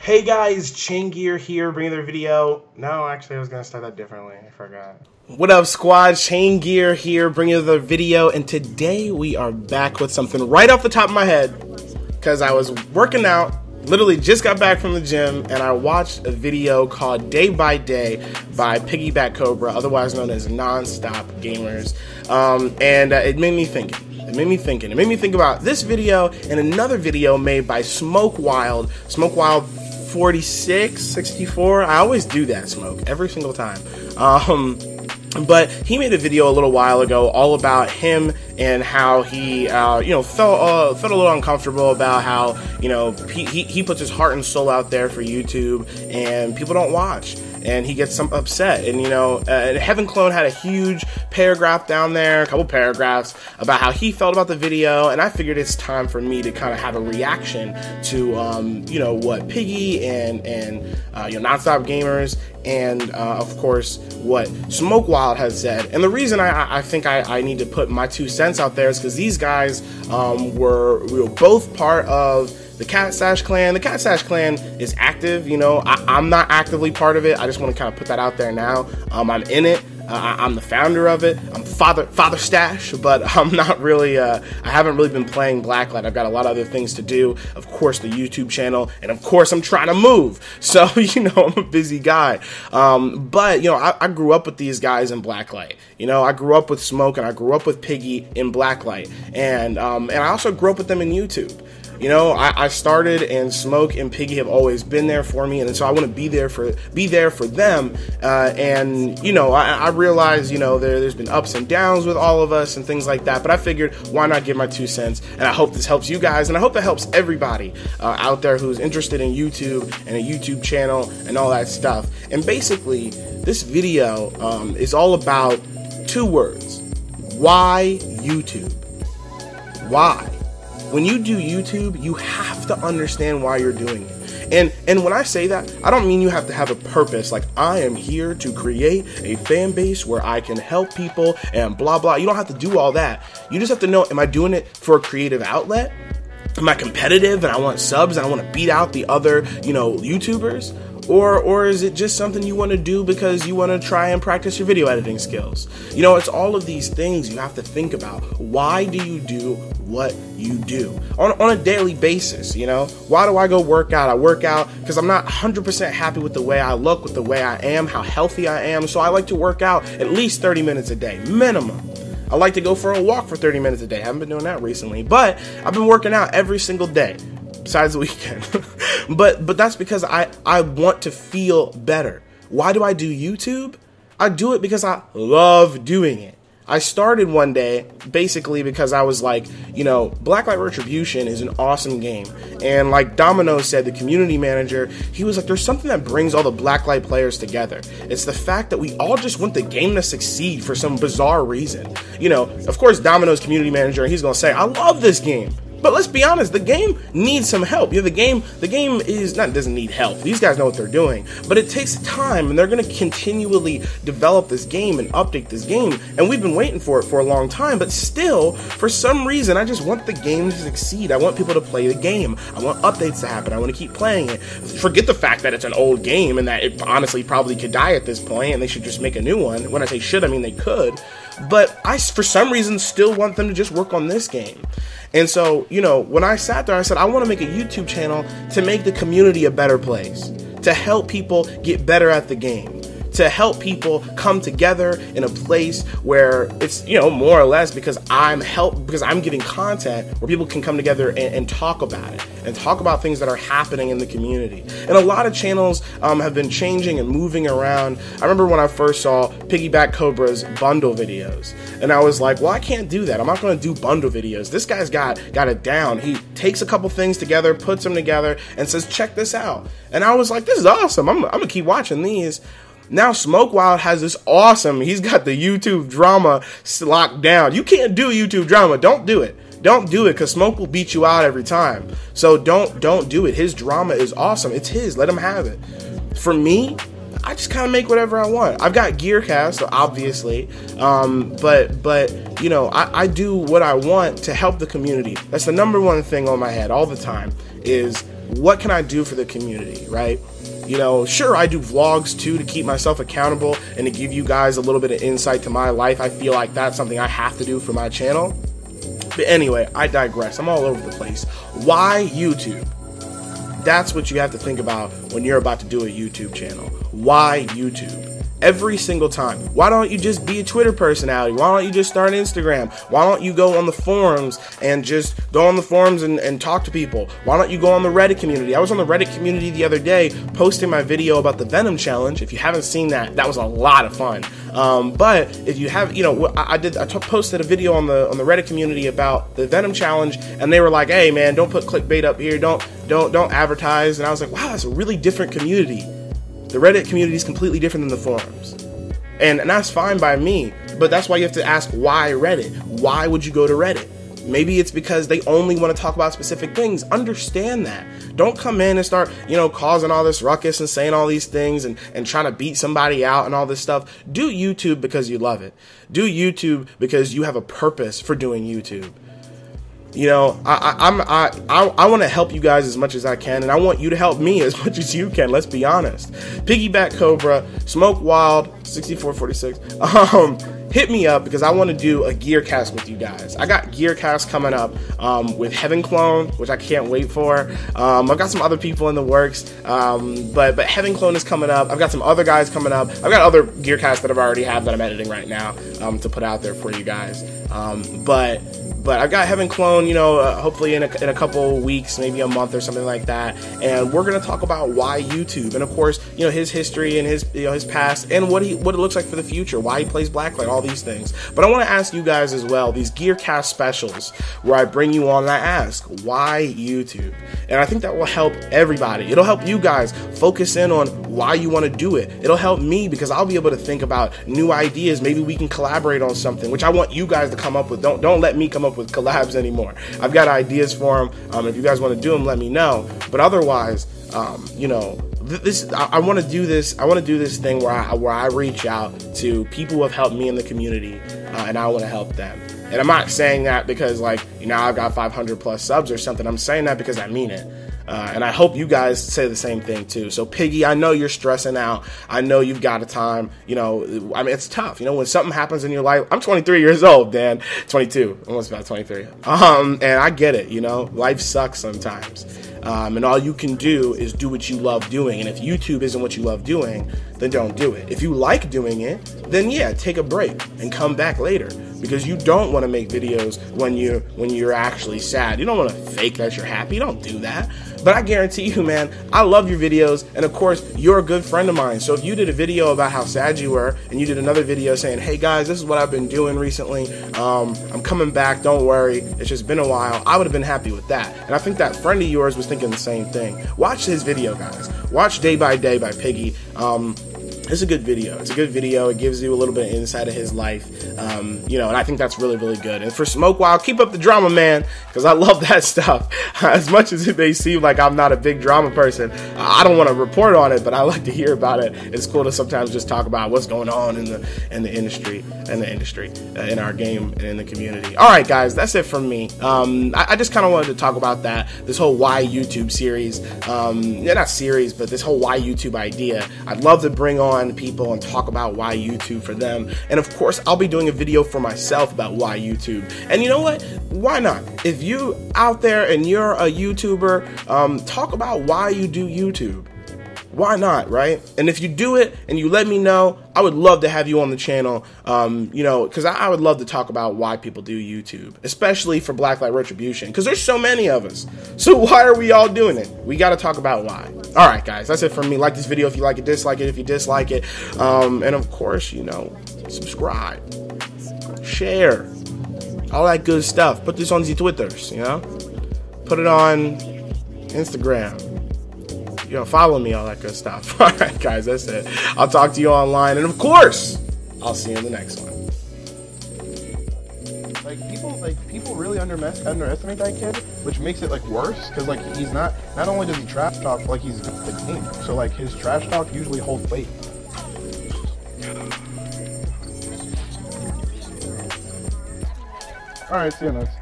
Hey guys, Chain Gear here, bringing another video. No, actually I was going to start that differently, I forgot. What up squad, Chain Gear here, bringing another video, and today we are back with something right off the top of my head, because I was working out, literally just got back from the gym, and I watched a video called Day by Day by Piggyback Cobra, otherwise known as Nonstop Gamers, and it made me thinking. It made me think about this video and another video made by Smoke Wild 46, 64. I always do that, Smoke, every single time. But he made a video a little while ago all about him and how he, felt a little uncomfortable about how, he puts his heart and soul out there for YouTube and people don't watch. And he gets some upset, and Heaven Clone had a huge paragraph down there, a couple paragraphs about how he felt about the video, and I figured it's time for me to kind of have a reaction to what Piggy and Nonstop Gamers and of course what Smoke Wild has said. And the reason I think I need to put my 2 cents out there is because these guys were both part of the Cat Stash Clan. The Cat Stash Clan is active, I'm not actively part of it. I just want to kind of put that out there now. I'm in it. I'm the founder of it. I'm Father Stash, but I'm not really, I haven't really been playing Blacklight. I've got a lot of other things to do. Of course, the YouTube channel, and of course, I'm trying to move. So, I'm a busy guy. But, I grew up with these guys in Blacklight. I grew up with Smoke, and I grew up with Piggy in Blacklight. And I also grew up with them in YouTube. I started, and Smoke and Piggy have always been there for me, and so I want to be there for them. I realize, there's been ups and downs with all of us and things like that, but I figured why not give my 2 cents, and I hope this helps you guys, and I hope it helps everybody out there who's interested in YouTube and a YouTube channel and all that stuff. And basically, this video is all about 2 words. Why YouTube? Why? When you do YouTube, you have to understand why you're doing it. And when I say that, I don't mean you have to have a purpose, like I am here to create a fan base where I can help people and blah, blah. You don't have to do all that. You just have to know, am I doing it for a creative outlet? Am I competitive and I want subs and I want to beat out the other, YouTubers? Or is it just something you want to do because you want to try and practice your video editing skills? It's all of these things you have to think about. Why do you do what you do on a daily basis? Why do I go work out? I work out because I'm not 100% happy with the way I look, with the way I am, how healthy I am. So I like to work out at least 30 minutes a day, minimum. I like to go for a walk for 30 minutes a day. I haven't been doing that recently, but I've been working out every single day. Besides the weekend. but that's because I want to feel better. Why do I do YouTube? I do it because I love doing it. I started one day basically because I was like, Blacklight Retribution is an awesome game. And like Domino said, the community manager, he was like, there's something that brings all the Blacklight players together. It's the fact that we all just want the game to succeed for some bizarre reason. Of course, Domino's community manager, he's going to say, I love this game. But let's be honest, the game needs some help. The game doesn't need help. These guys know what they're doing, but it takes time, and they're going to continually develop this game and update this game. And we've been waiting for it for a long time, but still, for some reason, I just want the game to succeed. I want people to play the game. I want updates to happen. I want to keep playing it. Forget the fact that it's an old game and that it honestly probably could die at this point, and they should just make a new one. When I say should, I mean they could. But I, for some reason, still want them to just work on this game. And so, when I sat there, I said, I want to make a YouTube channel to make the community a better place, to help people get better at the game, to help people come together in a place where it's, more or less because I'm giving content where people can come together and talk about it and talk about things that are happening in the community. And a lot of channels have been changing and moving around. I remember when I first saw Piggyback Cobra's bundle videos, and I was like, well, I can't do that. I'm not going to do bundle videos. This guy's got it down. He takes a couple things together, puts them together, and says, check this out. And I was like, this is awesome. I'm going to keep watching these. Now Smoke Wild has this awesome, he's got the YouTube drama locked down. You can't do YouTube drama. Don't do it. Don't do it, because Smoke will beat you out every time. So don't do it. His drama is awesome. It's his. Let him have it. For me, I just kind of make whatever I want. I've got Gearcast, obviously, but you know, I do what I want to help the community. That's the #1 thing on my head all the time is what can I do for the community, right? You know, sure, I do vlogs too to keep myself accountable and to give you guys a little bit of insight to my life. I feel like that's something I have to do for my channel. But anyway, I digress. I'm all over the place. Why YouTube? That's what you have to think about when you're about to do a YouTube channel. Why YouTube? Every single time. Why don't you just be a Twitter personality? Why don't you just start Instagram? Why don't you go on the forums and just go on the forums and talk to people? Why don't you go on the Reddit community? I was on the Reddit community the other day posting my video about the Venom challenge. If you haven't seen that, that was a lot of fun. But if you have, you know, I posted a video on the Reddit community about the Venom challenge, and they were like, "Hey man, don't put clickbait up here. Don't advertise." And I was like, "Wow, that's a really different community." The Reddit community is completely different than the forums. And that's fine by me, but that's why you have to ask, why Reddit? Why would you go to Reddit? Maybe it's because they only want to talk about specific things. Understand that. Don't come in and start, you know, causing all this ruckus and saying all these things and trying to beat somebody out and all this stuff. Do YouTube because you love it. Do YouTube because you have a purpose for doing YouTube. You know, I want to help you guys as much as I can, and I want you to help me as much as you can. Let's be honest. Piggyback Cobra, Smoke Wild, 6446. Hit me up because I want to do a gear cast with you guys. I got gear cast coming up with Heaven Clone, which I can't wait for. I've got some other people in the works, but Heaven Clone is coming up. I've got some other guys coming up. I've got other gear casts that I've already have that I'm editing right now to put out there for you guys. But I've got Heaven Clone, you know, hopefully in a couple weeks, maybe a month or something like that. And we're going to talk about why YouTube, and of course, you know, his history and his, you know, his past, and what it looks like for the future, why he plays Blacklight, all these things. But I want to ask you guys as well, these Gearcast specials where I bring you on and I ask, why YouTube? And I think that will help everybody. It'll help you guys focus in on why you want to do it. It'll help me because I'll be able to think about new ideas. Maybe we can collaborate on something, which I want you guys to come up with. Don't let me come up with collabs anymore. I've got ideas for them. If you guys want to do them, let me know. But otherwise, you know, I want to do this. I want to do this thing where I reach out to people who have helped me in the community, and I want to help them. And I'm not saying that because, like, you know, I've got 500 plus subs or something. I'm saying that because I mean it. And I hope you guys say the same thing too. So Piggy, I know you're stressing out. I know you've got a time, you know, I mean, it's tough. You know, when something happens in your life, I'm 23 years old, Dan, 22, almost about 23. And I get it, you know, life sucks sometimes. And all you can do is do what you love doing. And if YouTube isn't what you love doing, then don't do it. If you like doing it, then yeah, take a break and come back later, because you don't want to make videos when you're actually sad. You don't want to fake that you're happy. Don't do that. But I guarantee you, man, I love your videos, and of course, you're a good friend of mine. So if you did a video about how sad you were, and you did another video saying, hey guys, this is what I've been doing recently, I'm coming back, don't worry, it's just been a while, I would have been happy with that. And I think that friend of yours was thinking the same thing. Watch his video, guys. Watch Day by Day by Piggy. It's a good video. It's a good video. It gives you a little bit of insight of his life, you know, and I think that's really, really good. And for Smoke Wild, keep up the drama, man, because I love that stuff. As much as it may seem like I'm not a big drama person, I don't want to report on it, but I like to hear about it. It's cool to sometimes just talk about what's going on in the industry, in our game, and in the community. All right, guys, that's it from me. I just kind of wanted to talk about that, this whole Why YouTube series. Yeah, not series, but this whole Why YouTube idea. I'd love to bring on people and talk about why YouTube for them. And of course, I'll be doing a video for myself about why YouTube. And you know what? Why not? If you out there and you're a YouTuber, talk about why you do YouTube. Why not, right? And if you do it and you let me know, I would love to have you on the channel, you know, because I would love to talk about why people do YouTube, especially for Blacklight Retribution, because there's so many of us. So why are we all doing it? We got to talk about why. All right, guys, that's it from me. Like this video if you like it, dislike it if you dislike it. And of course, you know, subscribe, share, all that good stuff. Put this on the Twitters, you know, put it on Instagram. You know, follow me, all that good stuff. All right, guys, that's it. I'll talk to you online, and of course, I'll see you in the next one. People really underestimate that kid, which makes it like worse, because like he's not only does he trash talk, like he's the game, so like his trash talk usually holds weight. All right, see you next.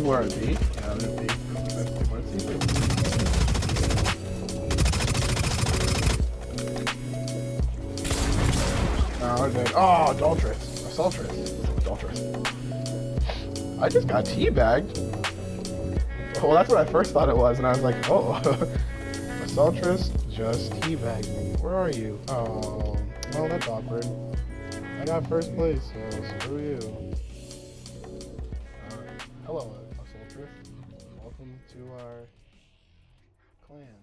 where I'd be. Yeah, there's B. That's 2 more C. Oh, dead. Oh, Adultress. Assaultress. Adultress. I just got teabagged. Well, that's what I first thought it was, and I was like, oh. Assaultress just teabagged me. Where are you? Oh, well, that's awkward. I got first place, so screw you. Hello, Assaultress. Welcome to our clan.